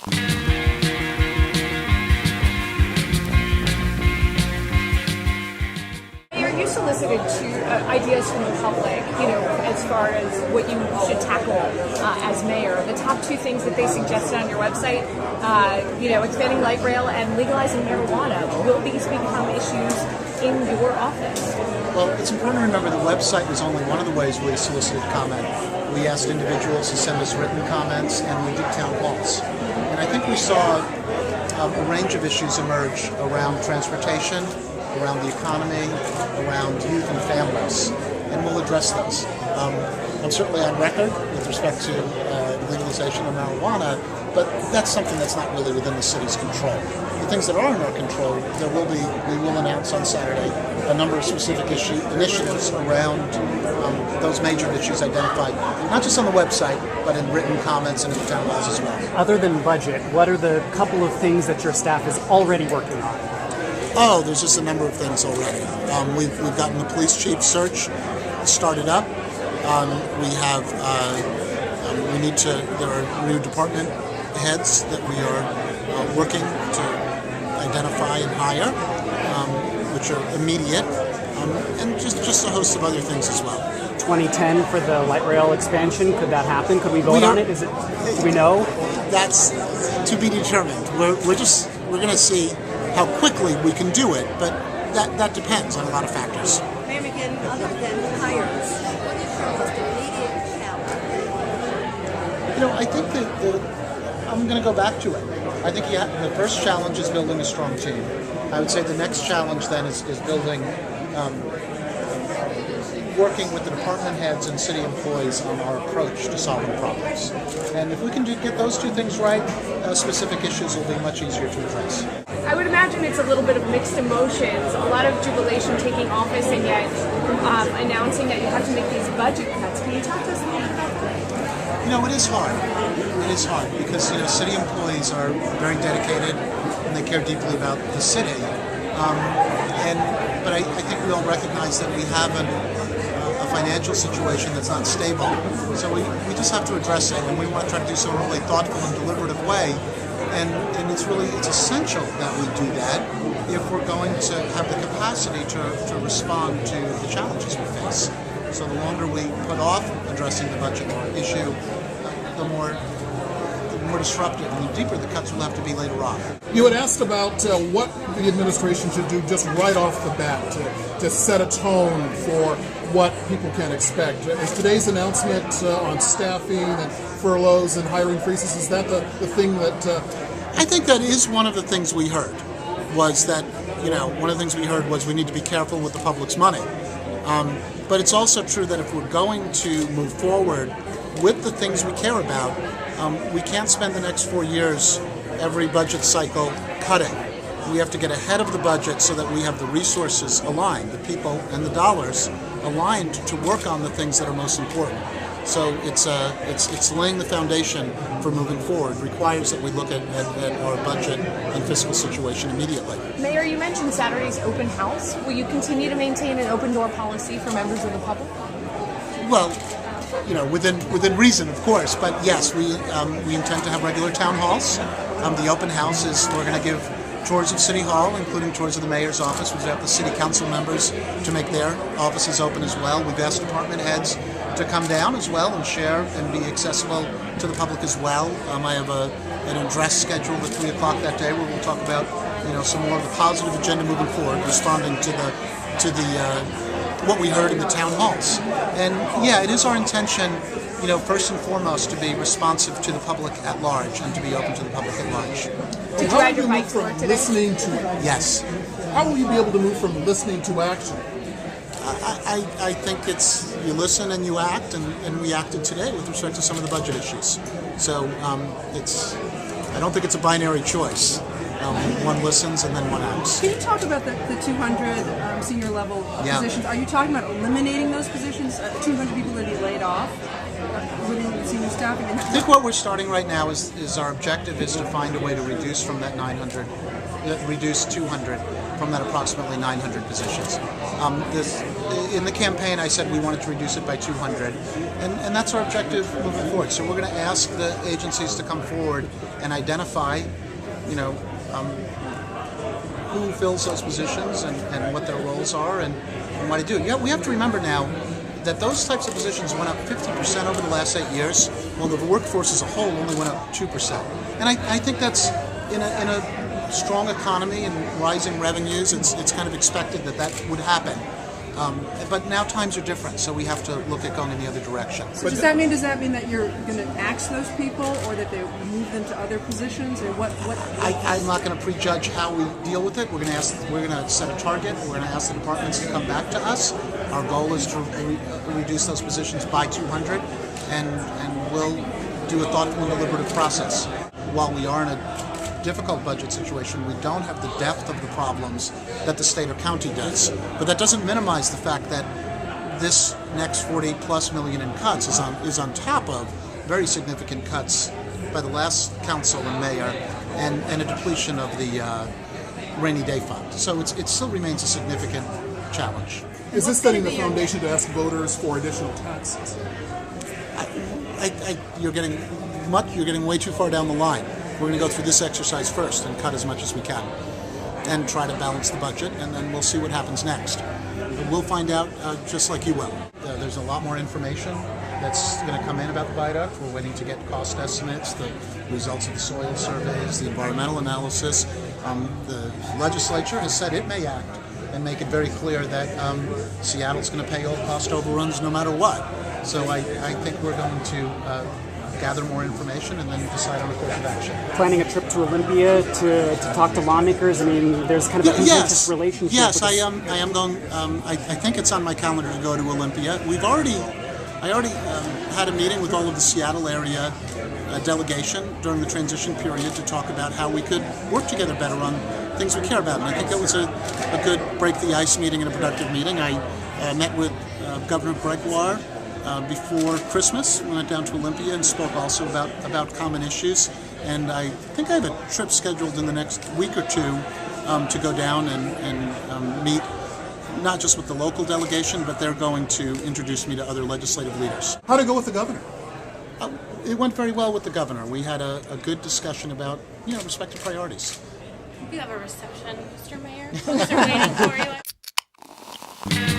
You solicited ideas from the public, as far as what you should tackle as mayor. The top two things that they suggested on your website, expanding light rail and legalizing marijuana. Will these become issues in your office? Well, it's important to remember the website was only one of the ways we solicited comment. We asked individuals to send us written comments, and we did town halls. And I think we saw a range of issues emerge around transportation, around the economy, around youth and families, and we'll address those. I'm certainly on record with respect to legalization of marijuana, but that's something that's not really within the city's control. The things that are in our control, we will announce on Saturday a number of specific initiatives around those major issues identified, not just on the website, but in written comments and in the town halls as well. Other than budget, what are the couple of things that your staff is already working on? Oh, there's just a number of things already. We've gotten the police chief search started up. There are new department heads that we are working to identify and hire, which are immediate, and just a host of other things as well. 2010 for the light rail expansion, could that happen? Could we vote on it? Do we know? That's to be determined. We're going to see how quickly we can do it, but that depends on a lot of factors. Mayor McGinn, other than hires, what is your most immediate challenge? I think that I'm going to go back to it. I think the first challenge is building a strong team. I would say the next challenge then is building, working with the department heads and city employees on our approach to solving problems. And if we can get those two things right, specific issues will be much easier to address. I would imagine it's a little bit of mixed emotions, a lot of jubilation taking office and yet announcing that you have to make these budget cuts. Can you talk to us a little bit about that? It is hard. It is hard because, city employees are very dedicated and they care deeply about the city. But I think we all recognize that we have a financial situation that's not stable. So we just have to address it, and we want to try to do so in a really thoughtful and deliberative way. And it's essential that we do that if we're going to have the capacity to respond to the challenges we face. So the longer we put off addressing the budget issue, the more disruptive and the deeper the cuts will have to be later on. You had asked about what the administration should do just right off the bat to set a tone for what people can expect. Is today's announcement on staffing and furloughs and hiring freezes, is that the thing that... I think that is one of the things we heard, was that, one of the things we heard was we need to be careful with the public's money. But it's also true that if we're going to move forward with the things we care about, we can't spend the next 4 years every budget cycle cutting. We have to get ahead of the budget so that we have the resources aligned, the people and the dollars aligned to work on the things that are most important. So it's laying the foundation for moving forward. It requires that we look at our budget and fiscal situation immediately. Mayor, you mentioned Saturday's open house. Will you continue to maintain an open door policy for members of the public? Well, within reason, of course. But yes, we intend to have regular town halls. The open house is we're going to give tours of City Hall, including tours of the mayor's office. We've got the city council members to make their offices open as well. We've asked department heads to come down as well and share and be accessible to the public as well. I have an address scheduled at 3 o'clock that day where we'll talk about some more of the positive agenda moving forward, responding to what we heard in the town halls. And yeah, it is our intention, first and foremost, to be responsive to the public at large and to be open to the public at large. Did you ride your bike to work today? Listening to Yes. How will you be able to move from listening to action? I think it's you listen and you act, and we acted today with respect to some of the budget issues. So I don't think it's a binary choice. One listens and then one acts. Can you talk about the 200 senior level positions? Are you talking about eliminating those positions? 200 people that be laid off within the senior staffing? I think what we're starting right now is our objective is to find a way to reduce from that 200 from that approximately 900 positions. in the campaign, I said we wanted to reduce it by 200, and that's our objective moving forward. So we're going to ask the agencies to come forward and identify, who fills those positions and what their roles are and what to do. Yeah, we have to remember now that those types of positions went up 50% over the last 8 years, while the workforce as a whole only went up 2%. And I think that's in a strong economy and rising revenues. It's kind of expected that would happen. But now times are different, so we have to look at going in the other direction. So does that mean that you're going to axe those people, or that they move them to other positions, or what? I'm not going to prejudge how we deal with it. We're going to set a target. We're going to ask the departments to come back to us. Our goal is to reduce those positions by 200, and we'll do a thoughtful and deliberative process. While we are in a difficult budget situation, we don't have the depth of the problems that the state or county does. But that doesn't minimize the fact that this next 40+ million in cuts is on top of very significant cuts by the last council and mayor, and a depletion of the rainy day fund. So it still remains a significant challenge. Is this setting the foundation to ask voters for additional taxes? You're getting way too far down the line. We're going to go through this exercise first and cut as much as we can and try to balance the budget, and then we'll see what happens next. We'll find out just like you will. There's a lot more information that's going to come in about the viaduct. We're waiting to get cost estimates, the results of the soil surveys, the environmental analysis. The legislature has said it may act and make it very clear that Seattle's going to pay all cost overruns no matter what. So I think we're going to gather more information and then decide on a course of action. Planning a trip to Olympia to talk to lawmakers? I mean, there's kind of a contentious relationship. Yes, I am going. I think it's on my calendar to go to Olympia. I already had a meeting with all of the Seattle area delegation during the transition period to talk about how we could work together better on things we care about. And I think that was a good break the ice meeting and a productive meeting. I met with Governor Gregoire before Christmas. We went down to Olympia and spoke also about common issues. And I think I have a trip scheduled in the next week or two to go down and meet not just with the local delegation, but they're going to introduce me to other legislative leaders. How'd it go with the governor? It went very well with the governor. We had a good discussion about respective priorities. You have a reception, Mr. Mayor. Folks are waiting for you.